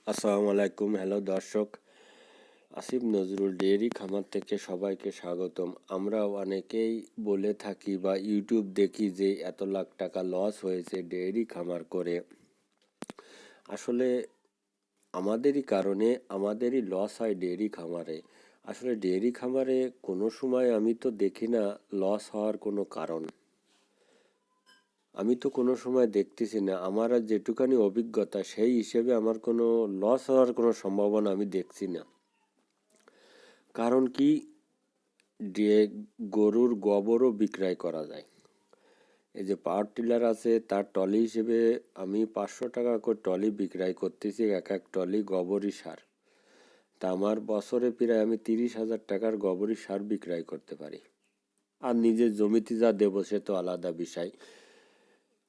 আসসালামু আলাইকুম। হ্যালো দর্শক, আসিফ নজরুল ডেয়ারি খামার থেকে সবাইকে স্বাগতম। আমরা অনেকেই বলে থাকি বা ইউটিউব দেখি যে এত লাখ টাকা লস হয়েছে ডেয়ারি খামার করে। আসলে আমাদেরই কারণে আমাদেরই লস হয় ডেয়ারি খামারে। আসলে ডেয়ারি খামারে কোনো সময় আমি তো দেখি না লস হওয়ার কোনো কারণ। আমি তো কোনো সময় দেখতেছি না, আমার আর যেটুকানি অভিজ্ঞতা সেই হিসেবে আমার কোনো লস হওয়ার কোনো সম্ভাবনা আমি দেখছি না। কারণ কি, যে গরুর গোবরও বিক্রয় করা যায়। এই যে পাওয়ার টিলার আছে তার টলি হিসেবে আমি 500 টাকা করে টলি বিক্রয় করতেছি, এক এক টলি গোবরই সার। তা আমার বছরে প্রায় আমি 30,000 টাকার গোবরই সার বিক্রয় করতে পারি। আর নিজের জমিতে যা দেবো সে তো আলাদা বিষয়।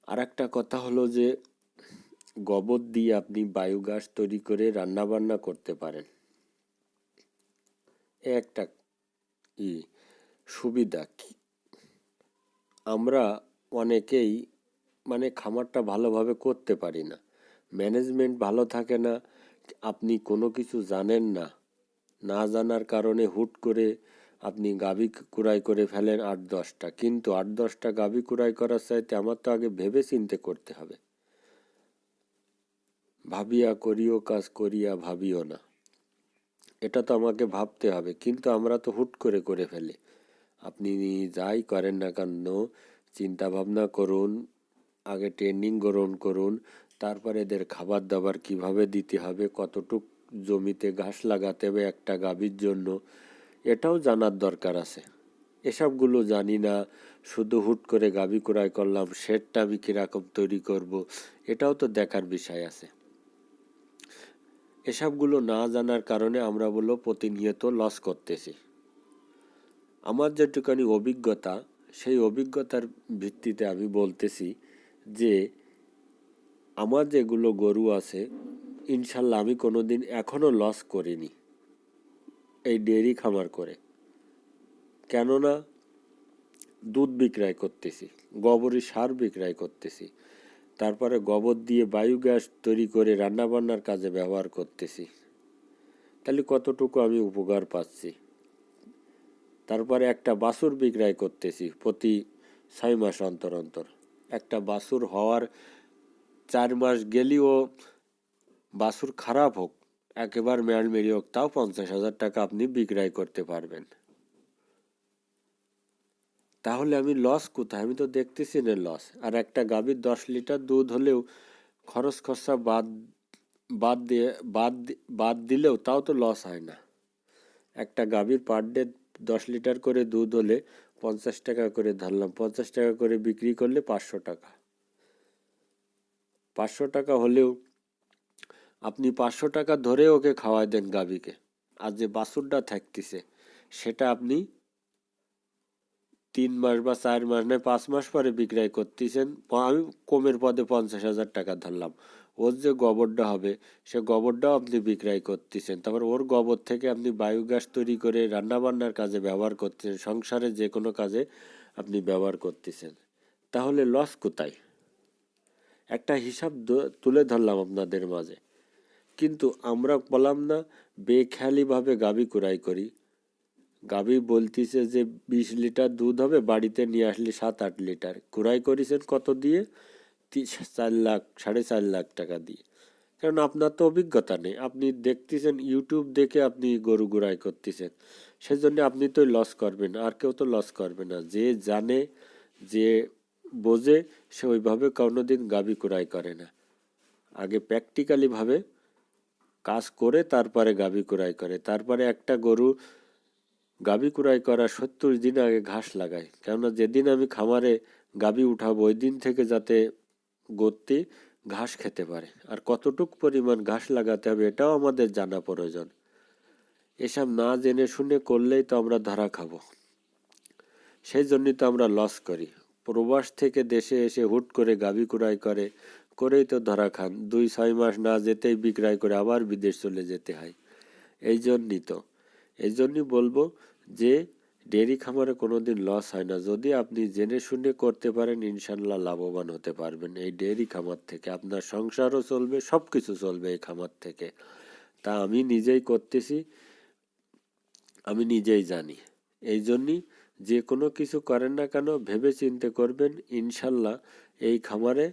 আর একটা কথা হলো যে গোবর দিয়ে আপনি বায়োগ্যাস তৈরি করে রান্না বান্না করতে পারেন। এ একটা ই সুবিধা। আমরা অনেকেই খামারটা ভালোভাবে করতে পারি না, ম্যানেজমেন্ট ভালো থাকে না। আপনি কোনো কিছু জানেন না, না জানার কারণে হুট করে আপনি গাভী কুড়াই করে ফেলেন 8-10টা, কিন্তু 8-10টা গাভী কুড়াই করার চাইতে আমার তো আগে ভেবে চিন্তে করতে হবে। ভাবিয়া করিও কাজ, করিয়া ভাবিও না, এটা তো আমাকে ভাবতে হবে, কিন্তু আমরা তো হুট করে করে ফেলি। আপনি যাই করেন না কেন চিন্তা ভাবনা করুন, আগে ট্রেনিং গ্রহণ করুন, তারপরে এদের খাবার দাবার কিভাবে দিতে হবে, কতটুক জমিতে ঘাস লাগাতে হবে একটা গাভীর জন্য, এটাও জানার দরকার আছে। এসবগুলো জানি না, শুধু হুট করে গাভী ক্রয় করলাম, শেডটা আমি কিরকম তৈরি করব, এটাও তো দেখার বিষয় আছে। এসবগুলো না জানার কারণে আমরা বললো প্রতিনিয়ত লস করতেছি। আমার যেটুকানি অভিজ্ঞতা, সেই অভিজ্ঞতার ভিত্তিতে আমি বলতেছি যে আমার যেগুলো গরু আছে ইনশাল্লাহ আমি কোনোদিন এখনো লস করিনি এই ডেয়ারি খামার করে। কেননা দুধ বিক্রয় করতেছি, গোবরের সার বিক্রয় করতেছি, তারপরে গোবর দিয়ে বায়োগ্যাস তৈরি করে রান্নাবান্নার কাজে ব্যবহার করতেছি। তাহলে কতটুকু আমি উপকার পাচ্ছি। তারপরে একটা বাছুর বিক্রয় করতেছি প্রতি 6 মাস অন্তর অন্তর। একটা বাছুর হওয়ার 4 মাস গেলেও বাছুর খারাপ হোক, একেবারে মেয়ালমেরি হোক, তাও 50,000 টাকা আপনি বিক্রয় করতে পারবেন। তাহলে আমি লস কোথায়? আমি তো দেখতেছি না লস। আর একটা গাভীর 10 লিটার দুধ হলেও খরচ খরচা বাদ দিয়ে বাদ দিলেও তাও তো লস হয় না। একটা গাভীর পার ডে 10 লিটার করে দুধ হলে 50 টাকা করে ধরলাম, 50 টাকা করে বিক্রি করলে 500 টাকা। 500 টাকা হলেও আপনি 500 টাকা ধরে ওকে খাওয়াই দেন গাভীকে, আর যে বাছুরটা থাকতেছে সেটা আপনি 3 মাস বা 4 মাস নয় 5 মাস পরে বিক্রয় করতেছেন। আমি কমের পদে 50,000 টাকা ধরলাম। ওর যে গোবরটা হবে সে গোবরটাও আপনি বিক্রয় করতেছেন, তারপর ওর গোবর থেকে আপনি বায়োগ্যাস তৈরি করে রান্নাবান্নার কাজে ব্যবহার করতেছেন, সংসারে যে কোনো কাজে আপনি ব্যবহার করতেছেন। তাহলে লস কোথায়? একটা হিসাব তুলে ধরলাম আপনাদের মাঝে। কিন্তু আমরা বললাম না, বেখেয়ালিভাবে গাভী কুড়াই করি। গাভী বলতিছে যে 20 লিটার দুধ হবে, বাড়িতে নিয়ে আসলে 7-8 লিটার। কুড়াই করেছেন কত দিয়ে? 4 লাখ, 4.5 লাখ টাকা দিয়ে। কারণ আপনার তো অভিজ্ঞতা নেই, আপনি দেখতেছেন ইউটিউব দেখে আপনি গরু গুড়াই করতেছেন, সেজন্য আপনি তো লস করবেন, আর কেউ তো লস করবে না। যে জানে, যে বোঝে, সে ওইভাবে কোনোদিন গাভী কুড়াই করে না। আগে প্র্যাকটিক্যালি ভাবে কাজ করে তারপরে গাভী কুড়াই করে। তারপরে একটা গরু গাভী কুড়াই করার 70 দিন আগে ঘাস লাগাই, কেননা যেদিন আমি খামারে গাভী উঠাবো ওই দিন থেকে যাতে গরুটি ঘাস খেতে পারে। আর কতটুক পরিমাণ ঘাস লাগাতে হবে এটাও আমাদের জানা প্রয়োজন। এসব না জেনে শুনে করলেই তো আমরা ধরা খাবো। সেই জন্যই তো আমরা লস করি। প্রবাস থেকে দেশে এসে হুট করে গাভী কুড়াই করেই তো ধরা খান। 2-6 মাস না যেতেই বিক্রয় করে আবার বিদেশ চলে যেতে হয়। এই জন্যই বলবো যে ডেয়ারি খামারে কোনোদিন লস হয় না। যদি আপনি জেনে শুনে করতে পারেন, ইনশাল্লাহ লাভবান হতে পারবেন এই ডেয়ারি খামার থেকে। আপনার সংসারও চলবে, সব কিছু চলবে এই খামার থেকে। তা আমি নিজেই করতেছি, আমি নিজেই জানি। এই জন্যই যে কোনো কিছু করেন না কেন ভেবে চিন্তে করবেন, ইনশাল্লাহ এই খামারে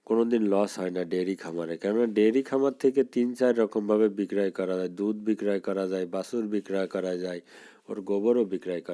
কোনোদিন লস হয় না ডেয়ারি খামারে। কেননা ডেয়ারি খামার থেকে 3-4 রকমভাবে বিক্রয় করা যায়। দুধ বিক্রয় করা যায়, বাছুর বিক্রয় করা যায়, ওর গোবরও বিক্রয় করা